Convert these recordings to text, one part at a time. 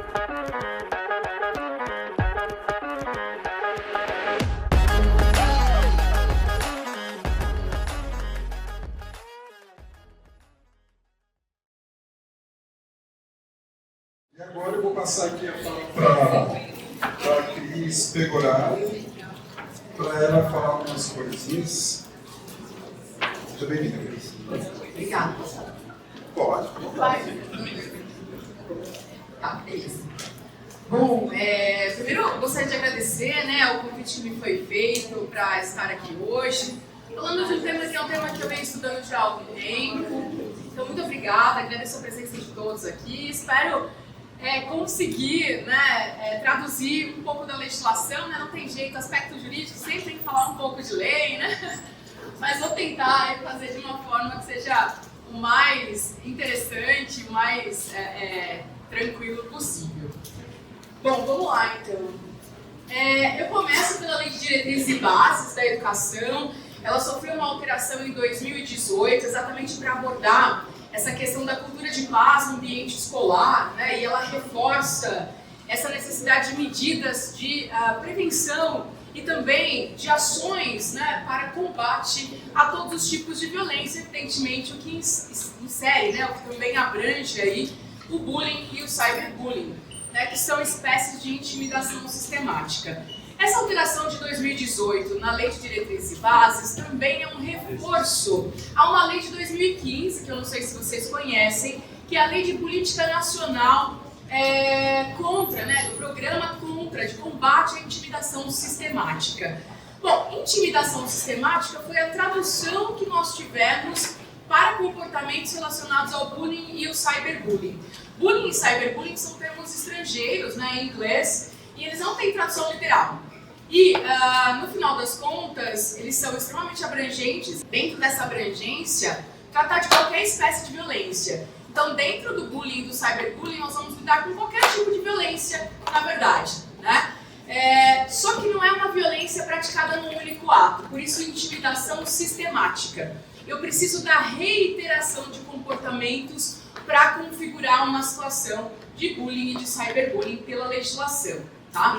E agora eu vou passar aqui a fala para a Cris Pegoraro, para ela falar algumas coisinhas. Seja bem-vinda, Cris. Obrigada. Pode. Tá, beleza. Bom, primeiro eu gostaria de agradecer, o convite que me foi feito para estar aqui hoje, falando de um tema que é um tema que eu venho estudando já há algum tempo. Então, muito obrigada, agradeço a presença de todos aqui. Espero conseguir traduzir um pouco da legislação, não tem jeito, aspecto jurídico sempre tem que falar um pouco de lei, mas vou tentar fazer de uma forma que seja o mais interessante, o mais tranquilo possível. Bom, vamos lá então. Eu começo pela Lei de Diretrizes e Bases da Educação. Ela sofreu uma alteração em 2018, exatamente para abordar essa questão da cultura de paz no ambiente escolar, e ela reforça essa necessidade de medidas de prevenção e também de ações para combate a todos os tipos de violência, evidentemente o que insere, o que também abrange aí o bullying e o cyberbullying, que são espécies de intimidação sistemática. Essa alteração de 2018 na Lei de Diretrizes e Bases também é um reforço a uma lei de 2015, que eu não sei se vocês conhecem, que é a Lei de Política Nacional do Programa de Combate à Intimidação Sistemática. Bom, intimidação sistemática foi a tradução que nós tivemos para comportamentos relacionados ao bullying e o cyberbullying. Bullying e cyberbullying são termos estrangeiros, em inglês, e eles não têm tradução literal. E, no final das contas, eles são extremamente abrangentes. Dentro dessa abrangência, tratar de qualquer espécie de violência. Então, dentro do bullying e do cyberbullying, nós vamos lidar com qualquer tipo de violência, na verdade. Só que não é uma violência praticada num único ato, por isso intimidação sistemática. Eu preciso da reiteração de comportamentos para configurar uma situação de bullying e de cyberbullying pela legislação. Tá?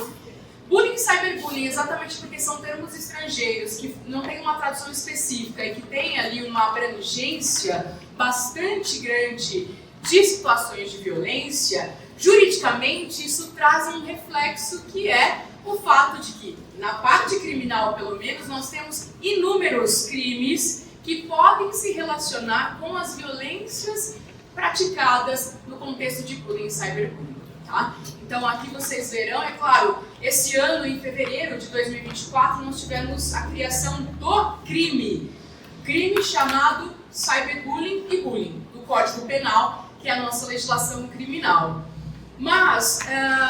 Bullying e cyberbullying, exatamente porque são termos estrangeiros que não têm uma tradução específica e que têm ali uma abrangência bastante grande de situações de violência, juridicamente isso traz um reflexo que é o fato de que, na parte criminal pelo menos, nós temos inúmeros crimes que podem se relacionar com as violências praticadas no contexto de bullying e cyberbullying. Tá? Então aqui vocês verão, é claro, esse ano, em fevereiro de 2024, nós tivemos a criação do crime chamado cyberbullying e bullying, do Código Penal, que é a nossa legislação criminal. Mas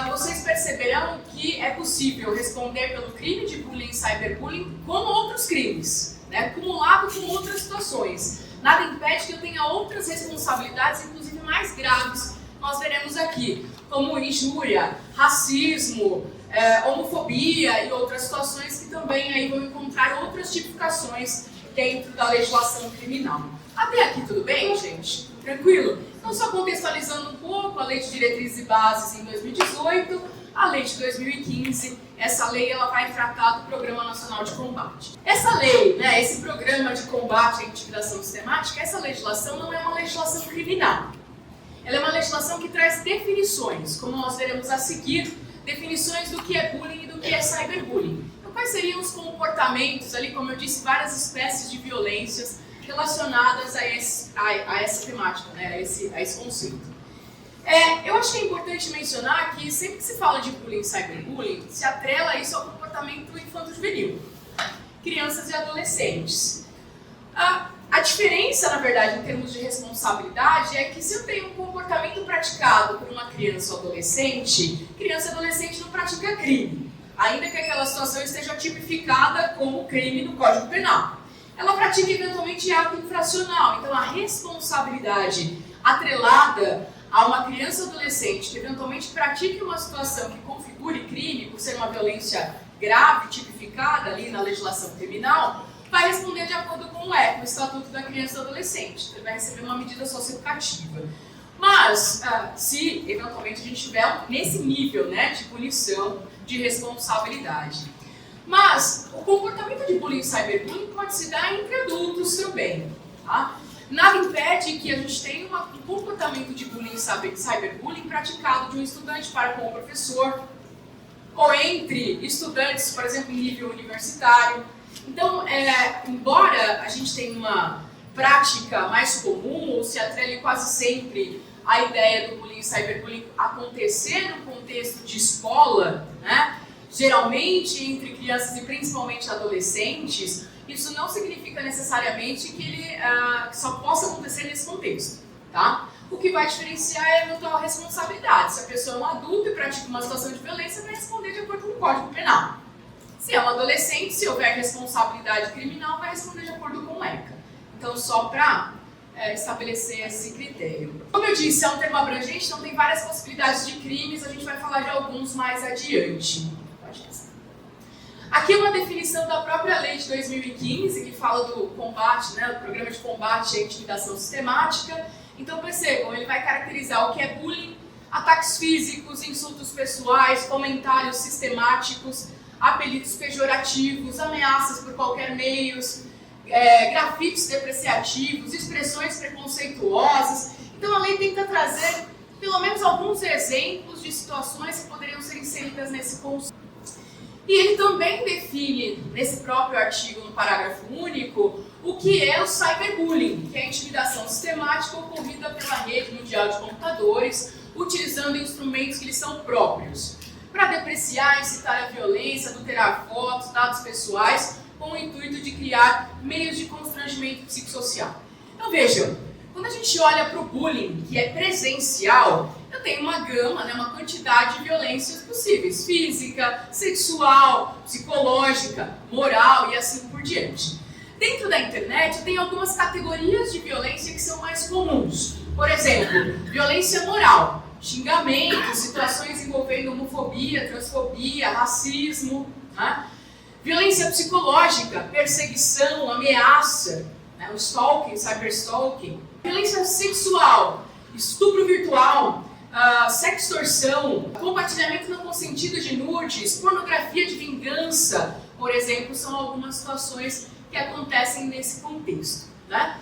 vocês perceberão que é possível responder pelo crime de bullying e cyberbullying como outros crimes, acumulado com outras situações. Nada impede que eu tenha outras responsabilidades, inclusive mais graves, nós veremos aqui, como injúria, racismo, homofobia e outras situações que também aí vão encontrar outras tipificações dentro da legislação criminal. Até aqui tudo bem, gente? Tranquilo? Então, só contextualizando um pouco, a Lei de Diretrizes e Bases em 2018, a Lei de 2015, essa lei ela vai tratar do Programa Nacional de Combate. Essa lei, esse Programa de Combate à Intimidação Sistemática, essa legislação não é uma legislação criminal. Ela é uma legislação que traz definições, como nós veremos a seguir, definições do que é bullying e do que é cyberbullying. Então, quais seriam os comportamentos, ali, como eu disse, várias espécies de violências relacionadas a essa temática, a esse conceito. Eu acho que é importante mencionar que sempre que se fala de bullying e cyberbullying, se atrela isso ao comportamento infanto-juvenil, crianças e adolescentes. A diferença, na verdade, em termos de responsabilidade, é que se eu tenho um comportamento praticado por uma criança ou adolescente, criança e adolescente não pratica crime, ainda que aquela situação esteja tipificada como crime no Código Penal. Ela pratica eventualmente ato infracional, então a responsabilidade atrelada a uma criança ou adolescente que eventualmente pratique uma situação que configure crime por ser uma violência grave, tipificada ali na legislação criminal, vai responder de acordo com o Estatuto da Criança e do Adolescente. Ele vai receber uma medida socioeducativa. Mas, se eventualmente a gente estiver nesse nível, né, de punição, de responsabilidade. Mas o comportamento de bullying e cyberbullying pode se dar entre adultos também. Tá? Nada impede que a gente tenha um comportamento de bullying e cyberbullying praticado de um estudante para com o professor, ou entre estudantes, por exemplo, em nível universitário. Então, embora a gente tenha uma prática mais comum, ou se atrele quase sempre a ideia do bullying e cyberbullying acontecer no contexto de escola, né? Geralmente entre crianças e principalmente adolescentes, isso não significa necessariamente que ele só possa acontecer nesse contexto, tá? O que vai diferenciar é a eventual responsabilidade. Se a pessoa é um adulto e pratica uma situação de violência, vai responder de acordo com o Código Penal. Se é um adolescente, se houver responsabilidade criminal, vai responder de acordo com o ECA. Então, só para estabelecer esse critério. Como eu disse, é um termo abrangente, então tem várias possibilidades de crimes, a gente vai falar de alguns mais adiante. Aqui é uma definição da própria lei de 2015, que fala do combate, né, do programa de combate à intimidação sistemática. Então percebam, ele vai caracterizar o que é bullying, ataques físicos, insultos pessoais, comentários sistemáticos, apelidos pejorativos, ameaças por qualquer meio, grafites depreciativos, expressões preconceituosas. Então a lei tenta trazer pelo menos alguns exemplos de situações que poderiam ser inseridas nesse conceito. E ele também define, nesse próprio artigo, no parágrafo único, o que é o cyberbullying, que é a intimidação sistemática ocorrida pela rede mundial de computadores, utilizando instrumentos que lhes são próprios, para depreciar, incitar a violência, adulterar fotos, dados pessoais, com o intuito de criar meios de constrangimento psicossocial. Então vejam, quando a gente olha para o bullying, que é presencial, eu tenho uma gama, né, uma quantidade de violências possíveis, física, sexual, psicológica, moral e assim por diante. Dentro da internet, tem algumas categorias de violência que são mais comuns. Por exemplo, violência moral, xingamentos, situações envolvendo homofobia, transfobia, racismo, né? Violência psicológica, perseguição, ameaça, né? O stalking, cyberstalking. Violência sexual, estupro virtual, sextorção, compartilhamento não consentido de nudes, pornografia de vingança, por exemplo, são algumas situações que acontecem nesse contexto, né?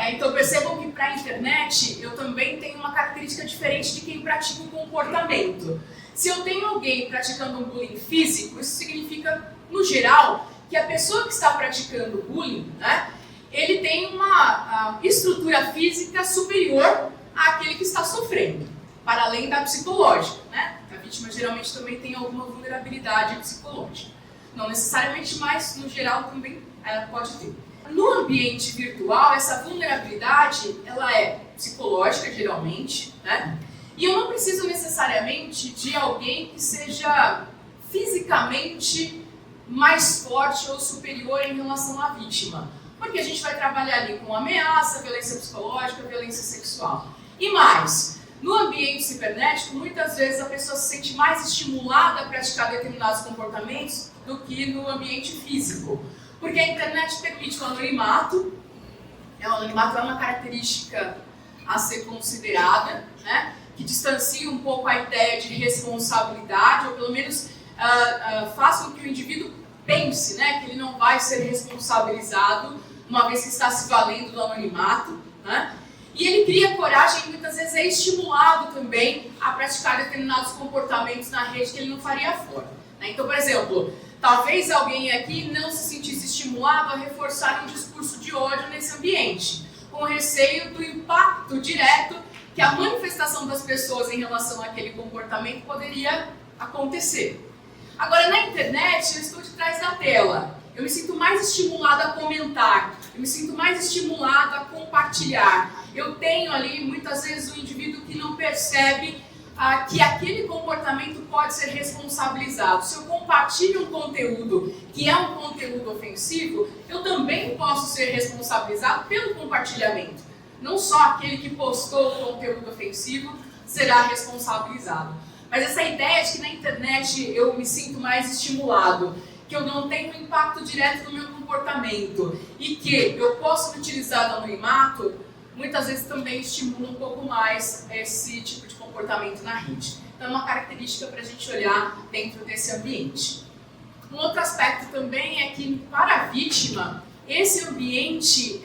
Então percebam que para a internet eu também tenho uma característica diferente de quem pratica um comportamento. Se eu tenho alguém praticando um bullying físico, isso significa, no geral, que a pessoa que está praticando bullying, né, ele tem uma estrutura física superior àquele que está sofrendo, para além da psicológica, né? A vítima geralmente também tem alguma vulnerabilidade psicológica. Não necessariamente, mas no geral também ela pode ter. No ambiente virtual, essa vulnerabilidade, ela é psicológica, geralmente, né? E eu não preciso necessariamente de alguém que seja fisicamente mais forte ou superior em relação à vítima. Porque a gente vai trabalhar ali com ameaça, violência psicológica, violência sexual. E mais, no ambiente cibernético, muitas vezes a pessoa se sente mais estimulada a praticar determinados comportamentos do que no ambiente físico. Porque a internet permite o anonimato. O anonimato é uma característica a ser considerada, né? Que distancia um pouco a ideia de responsabilidade, ou pelo menos faça com que o indivíduo pense, né, que ele não vai ser responsabilizado, uma vez que está se valendo do anonimato, né? E ele cria coragem e muitas vezes é estimulado também a praticar determinados comportamentos na rede que ele não faria fora, né? Então, por exemplo, talvez alguém aqui não se sentisse estimulado a reforçar um discurso de ódio nesse ambiente, com receio do impacto direto que a manifestação das pessoas em relação àquele comportamento poderia acontecer. Agora, na internet, eu estou de trás da tela. Eu me sinto mais estimulado a comentar, eu me sinto mais estimulado a compartilhar. Eu tenho ali, muitas vezes, um indivíduo que não percebe que aquele comportamento pode ser responsabilizado. Se eu compartilho um conteúdo que é um conteúdo ofensivo, eu também posso ser responsabilizado pelo compartilhamento. Não só aquele que postou o conteúdo ofensivo será responsabilizado. Mas essa ideia de que na internet eu me sinto mais estimulado, que eu não tenho impacto direto no meu comportamento e que eu posso utilizar o anonimato, muitas vezes também estimula um pouco mais esse tipo de comportamento na rede. Então é uma característica para a gente olhar dentro desse ambiente. Um outro aspecto também é que para a vítima, esse ambiente,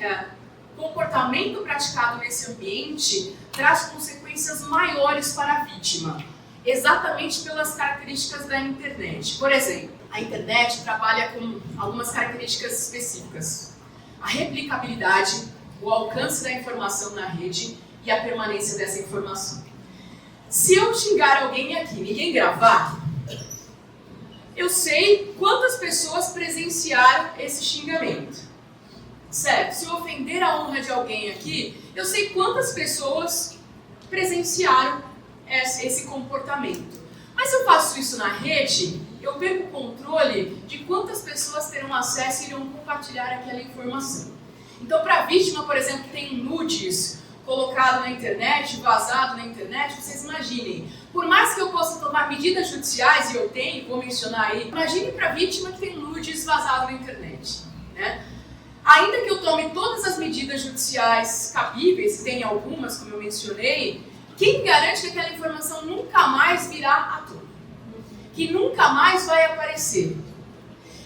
comportamento praticado nesse ambiente traz consequências maiores para a vítima, exatamente pelas características da internet. Por exemplo, a internet trabalha com algumas características específicas. A replicabilidade, o alcance da informação na rede e a permanência dessa informação. Se eu xingar alguém aqui e ninguém gravar, eu sei quantas pessoas presenciaram esse xingamento. Certo? Se eu ofender a honra de alguém aqui, eu sei quantas pessoas presenciaram esse comportamento. Mas se eu faço isso na rede, eu perco o controle de quantas pessoas terão acesso e irão compartilhar aquela informação. Então, para a vítima, por exemplo, que tem nudes colocado na internet, vazado na internet, vocês imaginem, por mais que eu possa tomar medidas judiciais, e eu tenho, vou mencionar aí, imagine para a vítima que tem nudes vazado na internet, né? Ainda que eu tome todas as medidas judiciais cabíveis, tem algumas, como eu mencionei, quem garante que aquela informação nunca mais virá à tona? Que nunca mais vai aparecer?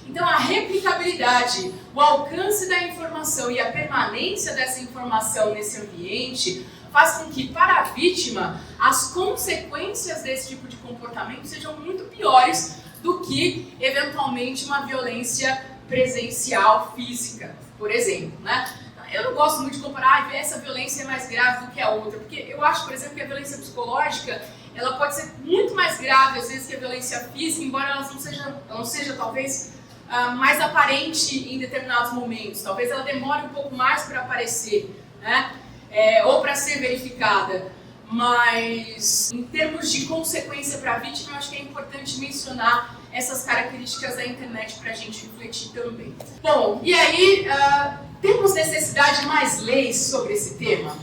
Então, a replicabilidade, o alcance da informação e a permanência dessa informação nesse ambiente faz com que, para a vítima, as consequências desse tipo de comportamento sejam muito piores do que, eventualmente, uma violência presencial física, por exemplo, né? Eu não gosto muito de comparar, essa violência é mais grave do que a outra, porque eu acho, por exemplo, que a violência psicológica ela pode ser muito mais grave, às vezes, que a violência física, embora ela não seja talvez, mais aparente em determinados momentos. Talvez ela demore um pouco mais para aparecer, né? Ou para ser verificada. Mas, em termos de consequência para a vítima, eu acho que é importante mencionar essas características da internet para a gente refletir também. Bom, e aí, temos necessidade de mais leis sobre esse tema?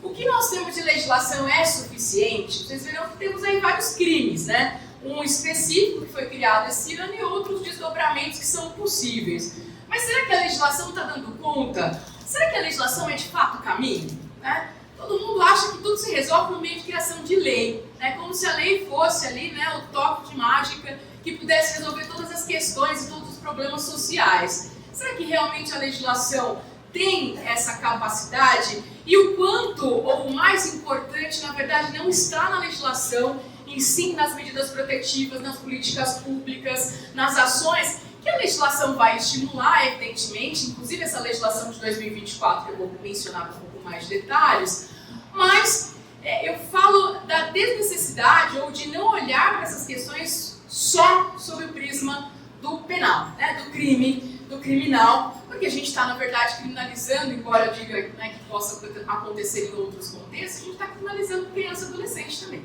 O que nós temos de legislação é suficiente? Vocês verão que temos aí vários crimes, né? Um específico que foi criado esse ano e outros desdobramentos que são possíveis. Mas será que a legislação está dando conta? Será que a legislação é de fato o caminho? Né? Todo mundo acha que tudo se resolve no meio de criação de lei, né? Como se a lei fosse ali, né, o toque de mágica que pudesse resolver todas as questões e todos os problemas sociais. Será que realmente a legislação tem essa capacidade? E o quanto, ou o mais importante, na verdade, não está na legislação, e sim nas medidas protetivas, nas políticas públicas, nas ações que a legislação vai estimular, evidentemente, inclusive essa legislação de 2024, que eu vou mencionar com um pouco mais de detalhes, mas eu falo da desnecessidade ou de não olhar para essas questões só sob o prisma do penal, né, do crime, do criminal, porque a gente está, na verdade, criminalizando, embora eu diga, né, que possa acontecer em outros contextos, a gente está criminalizando criança e adolescente também.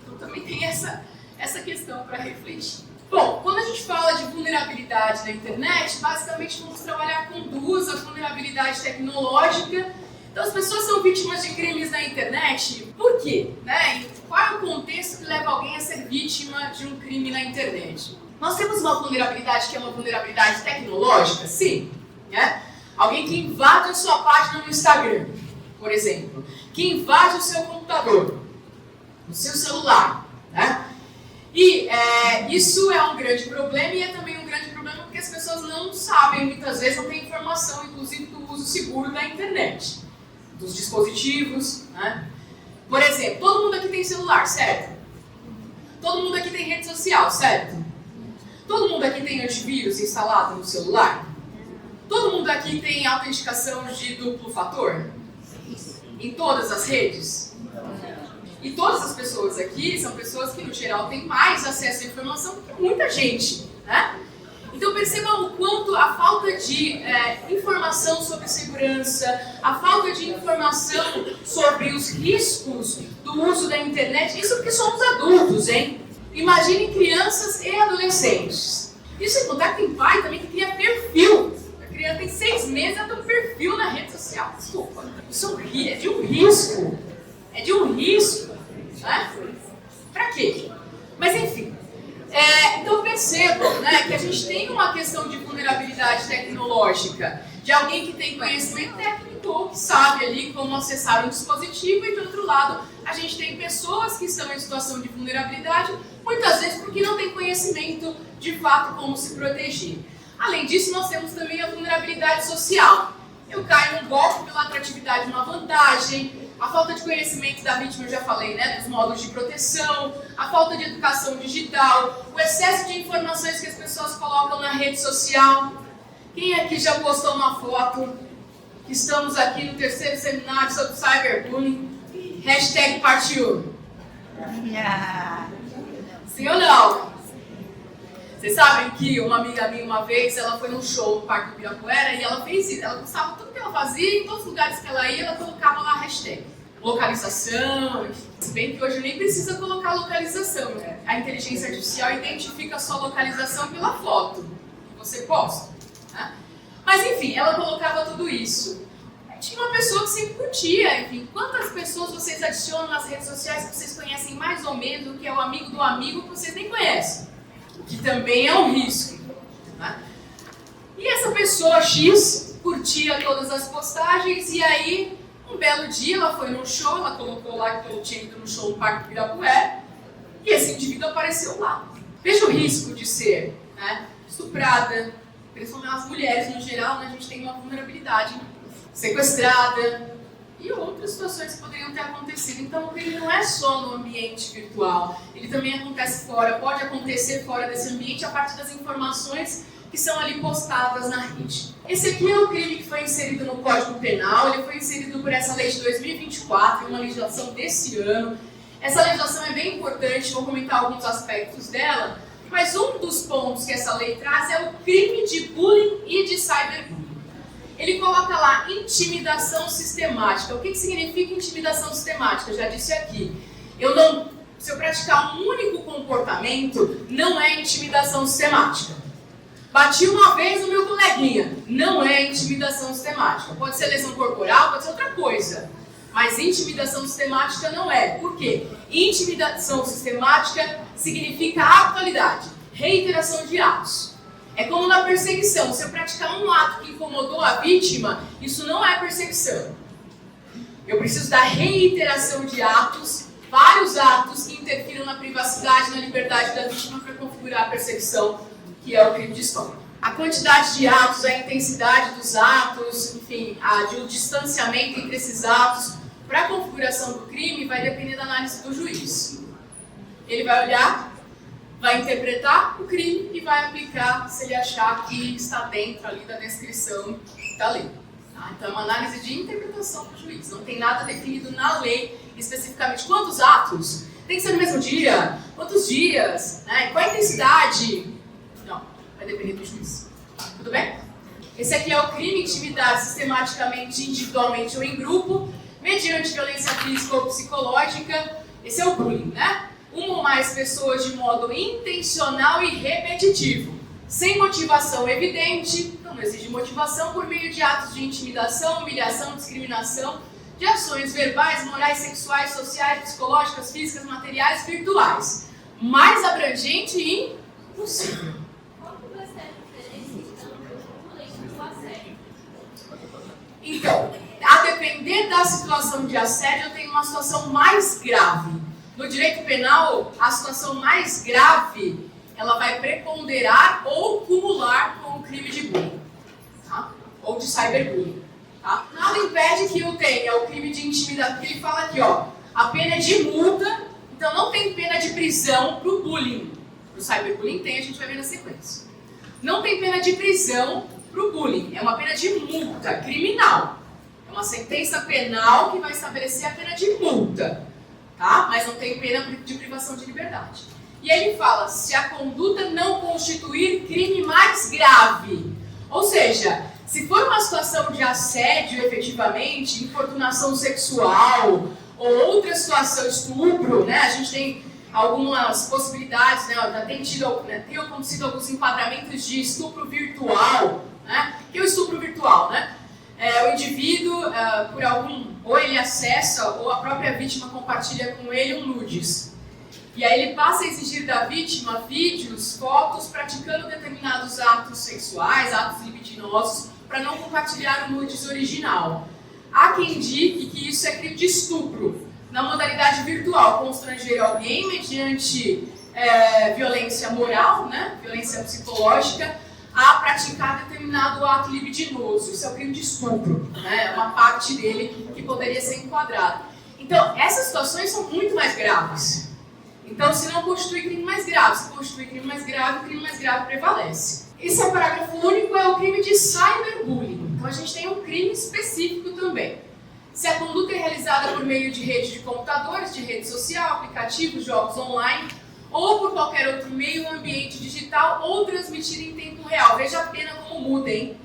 Então também tem essa questão para refletir. Bom, quando a gente fala de vulnerabilidade na internet, basicamente vamos trabalhar com duas: a vulnerabilidade tecnológica. Então as pessoas são vítimas de crimes na internet. Por quê? Né? E qual é o contexto que leva alguém a ser vítima de um crime na internet? Nós temos uma vulnerabilidade que é uma vulnerabilidade tecnológica, sim. Né? Alguém que invade a sua página no Instagram, por exemplo, que invade o seu computador, o seu celular, né? E isso é um grande problema, e é também um grande problema porque as pessoas não sabem, muitas vezes não têm informação, inclusive, do uso seguro da internet, dos dispositivos, né? Por exemplo, todo mundo aqui tem celular, certo? Todo mundo aqui tem rede social, certo? Todo mundo aqui tem antivírus instalado no celular? Todo mundo aqui tem autenticação de duplo fator? Em todas as redes? E todas as pessoas aqui são pessoas que, no geral, têm mais acesso à informação do que muita gente, né? Então percebam o quanto a falta de informação sobre segurança, a falta de informação sobre os riscos do uso da internet, isso porque somos adultos, hein? Imaginem crianças e adolescentes. Isso é contar que tem pai também que cria perfil. A criança tem 6 meses, ela tem um perfil na rede social. Desculpa, isso é de um risco. É de um risco, né? Pra quê? Mas enfim, então percebam, né, que a gente tem uma questão de vulnerabilidade tecnológica, de alguém que tem conhecimento técnico ou que sabe ali como acessar um dispositivo, e do outro lado a gente tem pessoas que estão em situação de vulnerabilidade, muitas vezes porque não tem conhecimento de fato como se proteger. Além disso, nós temos também a vulnerabilidade social. Eu caio num golpe pela atratividade de uma vantagem, a falta de conhecimento da vítima, eu já falei, né, dos modos de proteção, a falta de educação digital, o excesso de informações que as pessoas colocam na rede social. Quem aqui já postou uma foto que estamos aqui no 3º seminário sobre cyberbullying? Hashtag parte 1. Sim ou não? Vocês sabem que uma amiga minha, uma vez, ela foi num show no Parque do Ibirapuera e ela fez isso. Ela gostava de tudo que ela fazia, em todos os lugares que ela ia, ela colocava lá a hashtag. Localização, se bem que hoje nem precisa colocar localização, né? A inteligência artificial identifica a sua localização pela foto que você posta, né? Mas enfim, ela colocava tudo isso. Tinha uma pessoa que sempre curtia, enfim. Quantas pessoas vocês adicionam nas redes sociais que vocês conhecem mais ou menos, do que é o amigo do amigo que vocês nem conhecem? Que também é um risco, né? E essa pessoa X curtia todas as postagens, e aí, um belo dia, ela foi num show, ela colocou lá que eu tinha ido no show no Parque do Ibirapuera, e esse indivíduo apareceu lá. Veja o risco de ser, né, estuprada, principalmente as mulheres no geral, né, a gente tem uma vulnerabilidade, sequestrada, e outras situações que poderiam ter acontecido. Então, o crime não é só no ambiente virtual, ele também acontece fora, pode acontecer fora desse ambiente a partir das informações que são ali postadas na rede. Esse aqui é o crime que foi inserido no Código Penal, ele foi inserido por essa lei de 2024, uma legislação desse ano. Essa legislação é bem importante, vou comentar alguns aspectos dela, mas um dos pontos que essa lei traz é o crime de bullying e de cyberbullying. Ele coloca lá intimidação sistemática. O que significa intimidação sistemática? Eu já disse aqui. Se eu praticar um único comportamento, não é intimidação sistemática. Bati uma vez no meu coleguinha, não é intimidação sistemática. Pode ser lesão corporal, pode ser outra coisa. Mas intimidação sistemática não é. Por quê? Intimidação sistemática significa atualidade, reiteração de atos. É como na perseguição, se eu praticar um ato que incomodou a vítima, isso não é perseguição. Eu preciso da reiteração de atos, vários atos que interfiram na privacidade e na liberdade da vítima para configurar a perseguição, que é o crime de estômago. A quantidade de atos, a intensidade dos atos, enfim, o distanciamento entre esses atos para a configuração do crime vai depender da análise do juiz. Ele vai olhar, vai interpretar o crime e vai aplicar se ele achar que está dentro ali da descrição da lei. Tá? Então é uma análise de interpretação do juiz, não tem nada definido na lei especificamente. Quantos atos? Tem que ser no mesmo dia? Quantos dias? Né? Qual a intensidade? Não, vai depender do juiz. Tudo bem? Esse aqui é o crime, intimidar sistematicamente, individualmente ou em grupo, mediante violência física ou psicológica. Esse é o bullying, né? Uma ou mais pessoas de modo intencional e repetitivo, sem motivação evidente, então não exige motivação, por meio de atos de intimidação, humilhação, discriminação, de ações verbais, morais, sexuais, sociais, psicológicas, físicas, materiais, virtuais. Mais abrangente e impossível. Então, a depender da situação de assédio, eu tenho uma situação mais grave. No direito penal, a situação mais grave, ela vai preponderar ou cumular com o crime de bullying, tá? Ou de cyberbullying. Tá? Nada impede que eu tenha o crime de intimidação, porque ele fala aqui, ó, a pena é de multa, então não tem pena de prisão para o bullying. Para o cyberbullying tem, a gente vai ver na sequência. Não tem pena de prisão para o bullying, é uma pena de multa criminal. É uma sentença penal que vai estabelecer a pena de multa. Tá? Mas não tem pena de privação de liberdade. E aí ele fala, se a conduta não constituir crime mais grave. Ou seja, se for uma situação de assédio efetivamente, importunação sexual, ou outra situação, estupro, né? A gente tem algumas possibilidades, né? Já tem acontecido alguns enquadramentos de estupro virtual, né? Que é o estupro virtual, né? O indivíduo, por ou ele acessa, ou a própria vítima compartilha com ele um nudes. E aí ele passa a exigir da vítima vídeos, fotos, praticando determinados atos sexuais, atos libidinosos, para não compartilhar o nudes original. Há quem indique que isso é crime de estupro, na modalidade virtual, constranger alguém mediante violência moral, né, violência psicológica, a praticar determinado ato libidinoso. Isso é o crime de estupro, né, é uma parte dele que poderia ser enquadrada. Então, essas situações são muito mais graves. Então, se não constitui crime mais grave, se constitui crime mais grave, o crime mais grave prevalece. Esse é o parágrafo único, é o crime de cyberbullying. Então, a gente tem um crime específico também. Se a conduta é realizada por meio de rede de computadores, de rede social, aplicativos, jogos online, ou por qualquer outro meio, ambiente digital, ou transmitida em tempo real. Veja a pena como muda, hein?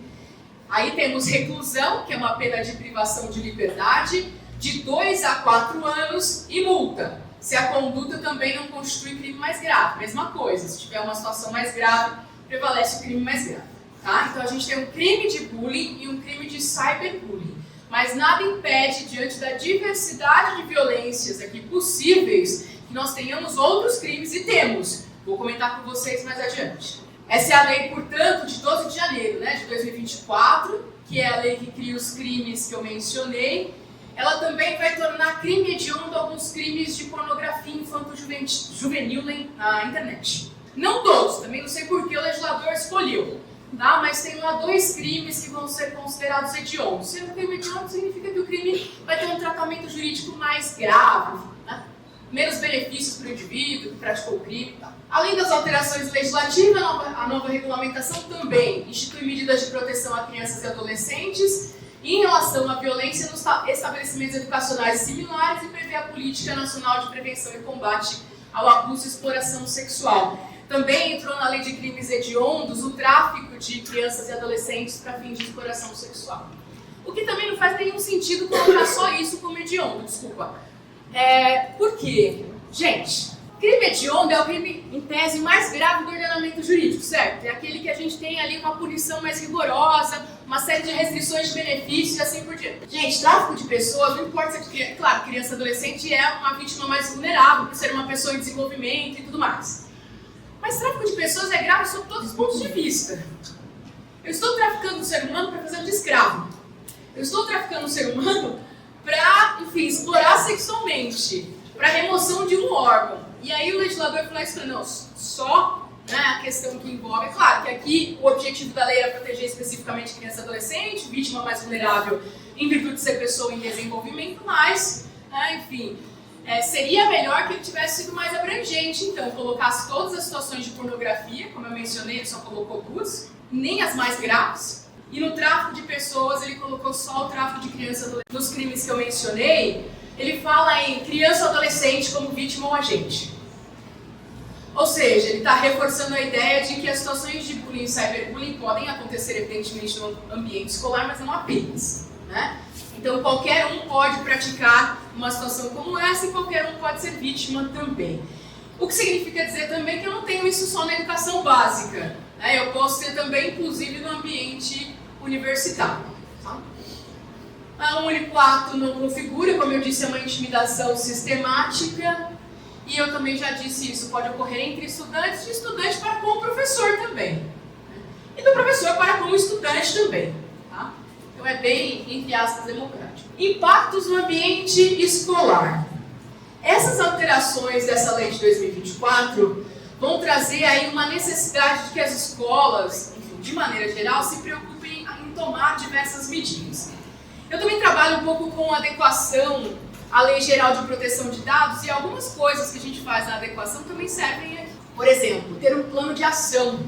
Aí temos reclusão, que é uma pena de privação de liberdade, de 2 a 4 anos, e multa. Se a conduta também não constitui crime mais grave. Mesma coisa, se tiver uma situação mais grave, prevalece o crime mais grave. Tá? Então a gente tem um crime de bullying e um crime de cyberbullying. Mas nada impede, diante da diversidade de violências aqui possíveis, que nós tenhamos outros crimes, e temos. Vou comentar com vocês mais adiante. Essa é a lei, portanto, de 12 de janeiro, né, de 2024, que é a lei que cria os crimes que eu mencionei. Ela também vai tornar crime hediondo alguns crimes de pornografia infanto-juvenil na internet. Não todos, também não sei por que o legislador escolheu. Tá? Mas tem lá 2 crimes que vão ser considerados hediondos. Sendo um crime hediondo significa que o crime vai ter um tratamento jurídico mais grave, né? Menos benefícios para o indivíduo que praticou o crime. Tá? Além das alterações legislativas, a nova regulamentação também institui medidas de proteção a crianças e adolescentes em relação à violência nos estabelecimentos educacionais similares e prevê a Política Nacional de Prevenção e Combate ao Abuso e Exploração Sexual. Também entrou na lei de crimes hediondos o tráfico de crianças e adolescentes para fins de exploração sexual. O que também não faz nenhum sentido colocar só isso como hediondo, desculpa. Por quê? Gente, crime hediondo é o crime, em tese, mais grave do ordenamento jurídico, certo? É aquele que a gente tem ali uma punição mais rigorosa, uma série de restrições de benefícios e assim por diante. Gente, tráfico de pessoas, não importa se é, claro, criança e adolescente é uma vítima mais vulnerável, por ser uma pessoa em desenvolvimento e tudo mais. Mas tráfico de pessoas é grave sob todos os pontos de vista. Eu estou traficando um ser humano para fazer um de escravo. Eu estou traficando um ser humano para, enfim, explorar sexualmente, para remoção de um órgão. E aí o legislador falou isso, não, só, né, a questão que envolve, é claro que aqui o objetivo da lei era proteger especificamente criança e adolescente, vítima mais vulnerável em virtude de ser pessoa em desenvolvimento, mas, né, enfim, seria melhor que ele tivesse sido mais abrangente, então, colocasse todas as situações de pornografia, como eu mencionei, ele só colocou 2, nem as mais graves, e no tráfico de pessoas ele colocou só o tráfico de criança e adolescente. Nos crimes que eu mencionei, ele fala em criança ou adolescente como vítima ou agente. Ou seja, ele está reforçando a ideia de que as situações de bullying e cyberbullying podem acontecer, evidentemente, no ambiente escolar, mas não apenas, né? Então, qualquer um pode praticar uma situação como essa e qualquer um pode ser vítima também. O que significa dizer também que eu não tenho isso só na educação básica, né? Eu posso ter também, inclusive, no ambiente universitário. Tá? Um único ato não configura, como eu disse, é uma intimidação sistemática. E eu também já disse isso, pode ocorrer entre estudantes, de estudante para com o professor também. E do professor para com o estudante também. Tá? Então é bem, entre aspas, democrático. Impactos no ambiente escolar. Essas alterações dessa lei de 2024 vão trazer aí uma necessidade de que as escolas, enfim, de maneira geral, se preocupem em tomar diversas medidas. Eu também trabalho um pouco com adequação à Lei Geral de Proteção de Dados e algumas coisas que a gente faz na adequação também servem aqui. Por exemplo, ter um plano de ação,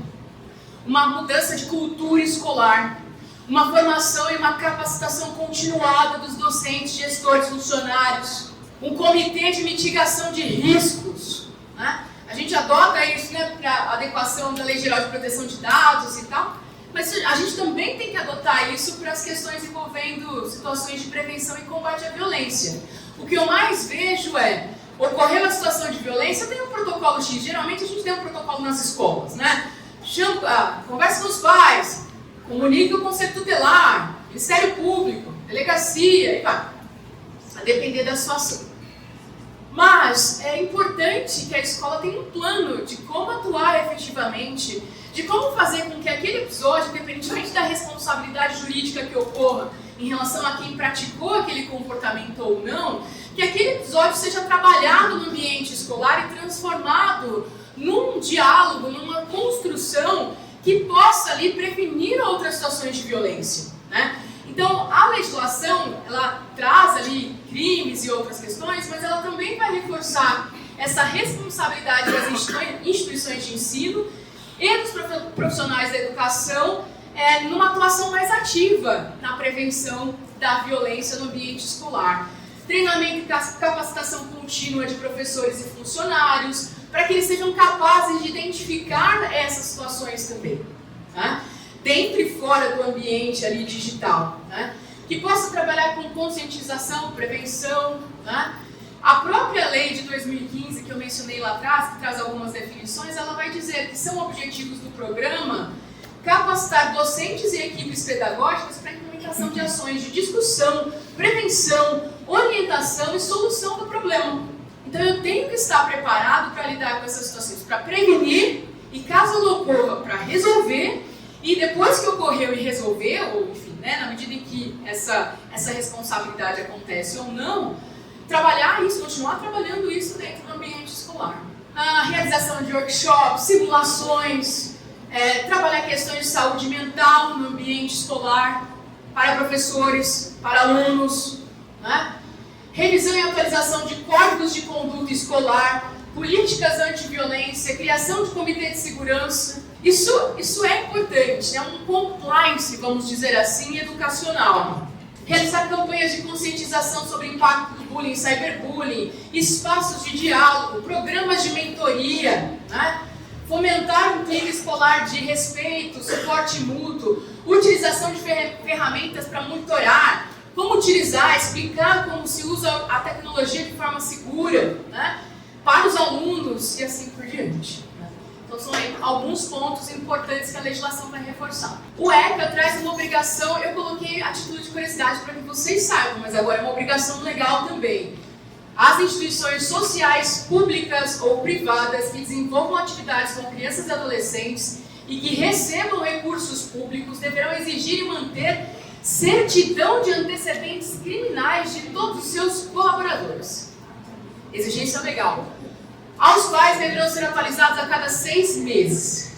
uma mudança de cultura escolar, uma formação e uma capacitação continuada dos docentes, gestores, funcionários, um comitê de mitigação de riscos, né? A gente adota isso, né, para adequação da Lei Geral de Proteção de Dados e tal, mas a gente também tem que adotar isso para as questões envolvendo situações de prevenção e combate à violência. O que eu mais vejo é, ocorreu uma situação de violência, tem um protocolo X, geralmente a gente tem um protocolo nas escolas, né? Conversa com os pais, comunica o conselho tutelar, Ministério Público, delegacia, e vai, a depender da situação. Mas é importante que a escola tenha um plano de como atuar efetivamente, de como fazer com que aquele episódio, independentemente da responsabilidade jurídica que ocorra, em relação a quem praticou aquele comportamento ou não, que aquele episódio seja trabalhado no ambiente escolar e transformado num diálogo, numa construção que possa ali prevenir outras situações de violência, né? Então, a legislação, ela traz ali crimes e outras questões, mas ela também vai reforçar essa responsabilidade das instituições de ensino e dos profissionais da educação numa atuação mais ativa na prevenção da violência no ambiente escolar. Treinamento e capacitação contínua de professores e funcionários, para que eles sejam capazes de identificar essas situações também, tá? Dentro e fora do ambiente ali digital, né? Que possa trabalhar com conscientização, prevenção, né? A própria lei de 2015, que eu mencionei lá atrás, que traz algumas definições, ela vai dizer que são objetivos do programa capacitar docentes e equipes pedagógicas para a implementação de ações de discussão, prevenção, orientação e solução do problema. Então eu tenho que estar preparado para lidar com essas situações, para prevenir e, caso ela ocorra, para resolver, e depois que ocorreu e resolveu, ou enfim, né, na medida em que essa responsabilidade acontece ou não, trabalhar isso, continuar trabalhando isso dentro do ambiente escolar. A realização de workshops, simulações, trabalhar questões de saúde mental no ambiente escolar, para professores, para alunos, né? Revisão e atualização de códigos de conduta escolar, políticas anti-violência, criação de comitê de segurança. Isso é importante, é um compliance, vamos dizer assim, educacional. Realizar campanhas de conscientização sobre o impacto do bullying, cyberbullying, espaços de diálogo, programas de mentoria, né? Fomentar um clima escolar de respeito, suporte mútuo, utilização de ferramentas para monitorar, como utilizar, explicar como se usa a tecnologia de forma segura, né, para os alunos e assim por diante. Então são alguns pontos importantes que a legislação vai reforçar. O ECA traz uma obrigação, eu coloquei a título de curiosidade para que vocês saibam, mas agora é uma obrigação legal também. As instituições sociais, públicas ou privadas que desenvolvam atividades com crianças e adolescentes e que recebam recursos públicos deverão exigir e manter certidão de antecedentes criminais de todos os seus colaboradores. Exigência legal. Aos quais deverão ser atualizados a cada 6 meses.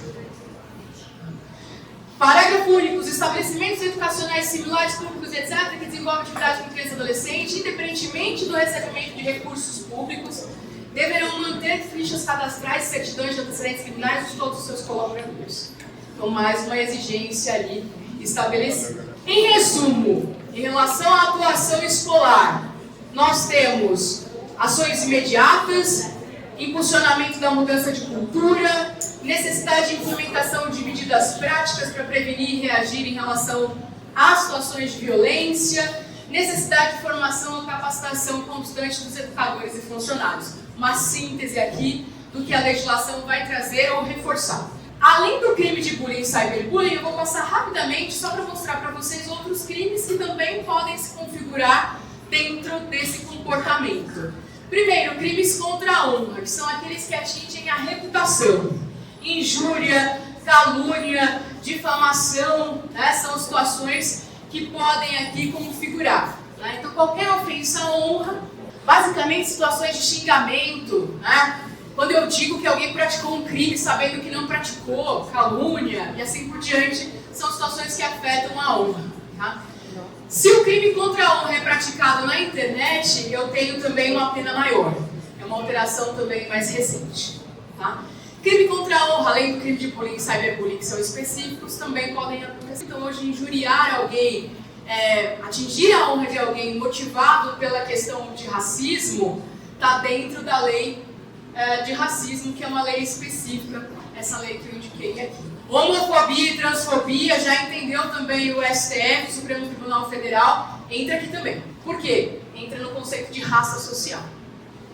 Parágrafo único. Os estabelecimentos educacionais similares, públicos, etc., que desenvolvem atividade com criança e adolescente, independentemente do recebimento de recursos públicos, deverão manter fichas cadastrais e certidões de antecedentes criminais de todos os seus colaboradores. Então, mais uma exigência ali estabelecida. Em resumo, em relação à atuação escolar, nós temos ações imediatas, impulsionamento da mudança de cultura, necessidade de implementação de medidas práticas para prevenir e reagir em relação a situações de violência, necessidade de formação e capacitação constante dos educadores e funcionários. Uma síntese aqui do que a legislação vai trazer ou reforçar. Além do crime de bullying e cyberbullying, eu vou passar rapidamente só para mostrar para vocês outros crimes que também podem se configurar dentro desse comportamento. Primeiro, crimes contra a honra, que são aqueles que atingem a reputação. Injúria, calúnia, difamação, né, são situações que podem aqui configurar. Né? Então, qualquer ofensa à honra, basicamente situações de xingamento, né? Quando eu digo que alguém praticou um crime sabendo que não praticou, calúnia e assim por diante, são situações que afetam a honra. Tá? Se o crime contra a honra é praticado na internet, eu tenho também uma pena maior. É uma alteração também mais recente. Tá? Crime contra a honra, além do crime de bullying e cyberbullying, que são específicos, também podem acontecer. Então, hoje, injuriar alguém, atingir a honra de alguém motivado pela questão de racismo, está dentro da lei de racismo, que é uma lei específica, essa lei que eu indiquei aqui. Homofobia e transfobia, já entendeu também o STF, o Supremo Tribunal Federal, entra aqui também. Por quê? Entra no conceito de raça social.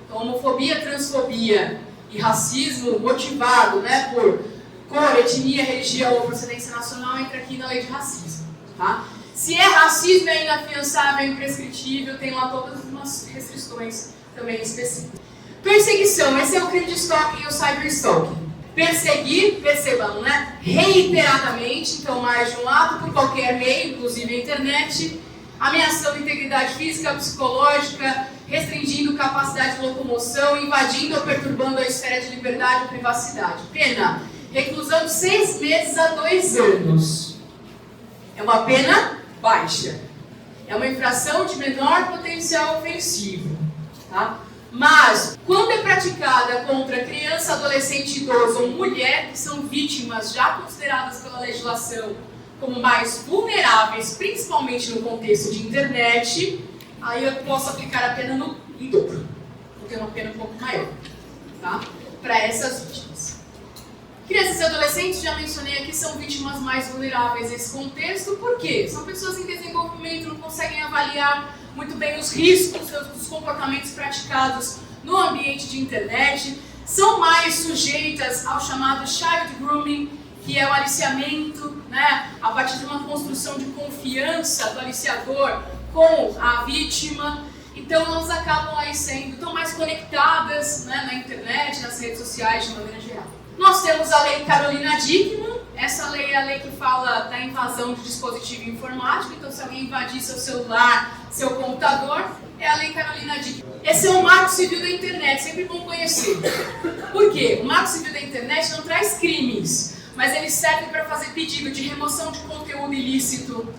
Então, homofobia, transfobia e racismo motivado, né, por cor, etnia, religião ou procedência nacional, entra aqui na lei de racismo. Tá? Se é racismo, é inafiançável, é imprescritível, tem lá todas umas restrições também específicas. Perseguição, esse é o crime de stalking e o cyberstalking. Perseguir, percebam, né? Reiteradamente, então mais de um ato por qualquer meio, inclusive a internet, ameaçando a integridade física, psicológica, restringindo capacidade de locomoção, invadindo ou perturbando a esfera de liberdade ou privacidade. Pena: reclusão de 6 meses a 2 anos. É uma pena baixa. É uma infração de menor potencial ofensivo. Tá? Mas, quando é praticada contra criança, adolescente, idoso ou mulher, que são vítimas já consideradas pela legislação como mais vulneráveis, principalmente no contexto de internet, aí eu posso aplicar a pena em dobro, porque é uma pena um pouco maior, tá? Para essas vítimas. Crianças e adolescentes, já mencionei aqui, são vítimas mais vulneráveis nesse contexto. Por quê? São pessoas em desenvolvimento, não conseguem avaliar muito bem os riscos dos comportamentos praticados no ambiente de internet, são mais sujeitas ao chamado child grooming, que é o aliciamento, né, a partir de uma construção de confiança do aliciador com a vítima. Então elas acabam aí estão mais conectadas, né, na internet, nas redes sociais de maneira geral. Nós temos a Lei Carolina Dickmann. Essa lei é a lei que fala da invasão de dispositivo informático. Então, se alguém invadir seu celular, seu computador, é a Lei Carolina Dickmann. Esse é o Marco Civil da Internet, sempre bom conhecer. Por quê? O Marco Civil da Internet não traz crimes, mas ele serve para fazer pedido de remoção de conteúdo ilícito.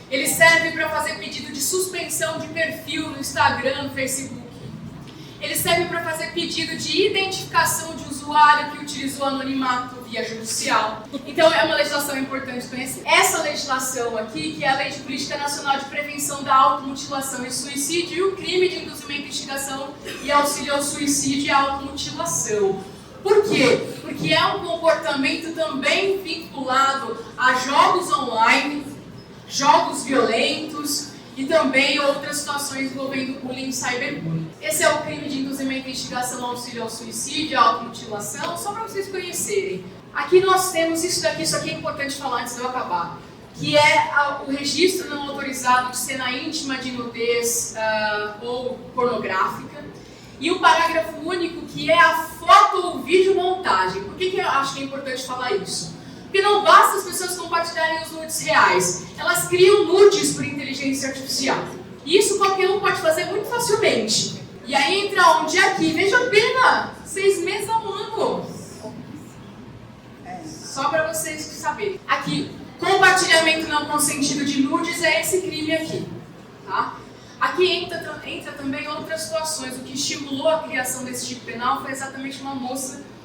Ele serve para fazer pedido de suspensão de perfil no Instagram, no Facebook. Ele serve para fazer pedido de identificação de usuário que utilizou anonimato via judicial. Então é uma legislação importante conhecer. Essa legislação aqui, que é a Lei de Política Nacional de Prevenção da Automutilação e Suicídio, e o crime de induzimento, instigação e auxílio ao suicídio e à automutilação. Por quê? Porque é um comportamento também vinculado a jogos online, jogos violentos, e também outras situações envolvendo bullying e cyberbullying. Esse é o crime de induzimento, instigação, auxílio ao suicídio, automutilação, só para vocês conhecerem. Aqui nós temos isso aqui é importante falar antes de eu acabar, que é o registro não autorizado de cena íntima de nudez ou pornográfica, e o parágrafo único, que é a foto ou vídeo montagem. Por que eu acho que é importante falar isso? Porque não basta as pessoas compartilharem os nudes reais, elas criam nudes por inteligência artificial. E isso qualquer um pode fazer muito facilmente. E aí entra onde? Aqui, veja a pena, 6 meses a 1 ano. Só para vocês saberem. Aqui, compartilhamento não consentido de nudes é esse crime aqui. Tá? Aqui entra também outras situações. O que estimulou a criação desse tipo penal foi exatamente uma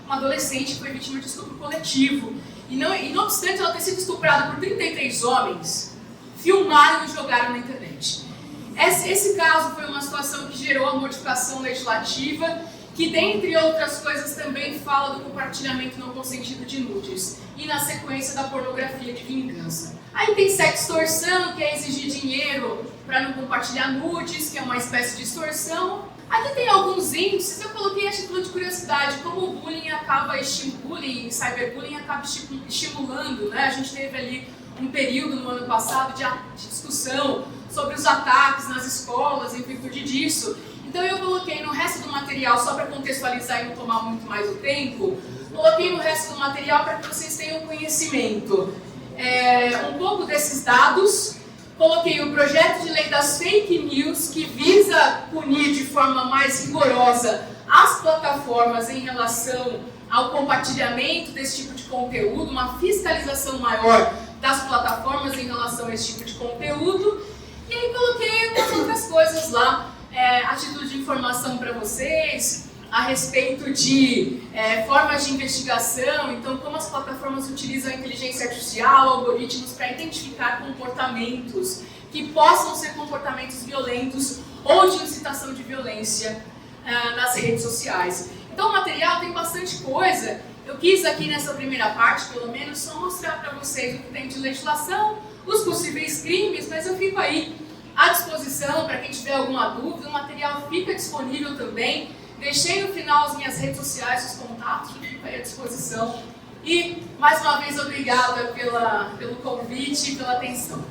adolescente que foi vítima de estupro coletivo. E não obstante ela ter sido estuprada por 33 homens, filmaram e jogaram na internet. Esse caso foi uma situação que gerou a modificação legislativa, que dentre outras coisas também fala do compartilhamento não consentido de nudes, e na sequência da pornografia de vingança. Aí tem sextorção, que é exigir dinheiro para não compartilhar nudes, que é uma espécie de extorsão. Aqui tem alguns índices, eu coloquei a título de curiosidade, como o bullying e cyberbullying acaba estimulando, né? A gente teve ali um período no ano passado de discussão sobre os ataques nas escolas em virtude disso. Então eu coloquei no resto do material, só para contextualizar e não tomar muito mais o tempo, coloquei no resto do material para que vocês tenham conhecimento um pouco desses dados. Coloquei o projeto de lei das fake news, que visa punir de forma mais rigorosa as plataformas em relação ao compartilhamento desse tipo de conteúdo, uma fiscalização maior das plataformas em relação a esse tipo de conteúdo. E aí coloquei algumas outras coisas lá, a título de informação para vocês, a respeito de formas de investigação, então como as plataformas utilizam a inteligência artificial, algoritmos para identificar comportamentos que possam ser comportamentos violentos ou de incitação de violência nas redes sociais. Então o material tem bastante coisa. Eu quis aqui nessa primeira parte, pelo menos, só mostrar para vocês o que tem de legislação, os possíveis crimes, mas eu fico aí à disposição para quem tiver alguma dúvida. O material fica disponível também. Deixei no final as minhas redes sociais, os contatos, fico aí à disposição. E, mais uma vez, obrigada pelo convite e pela atenção.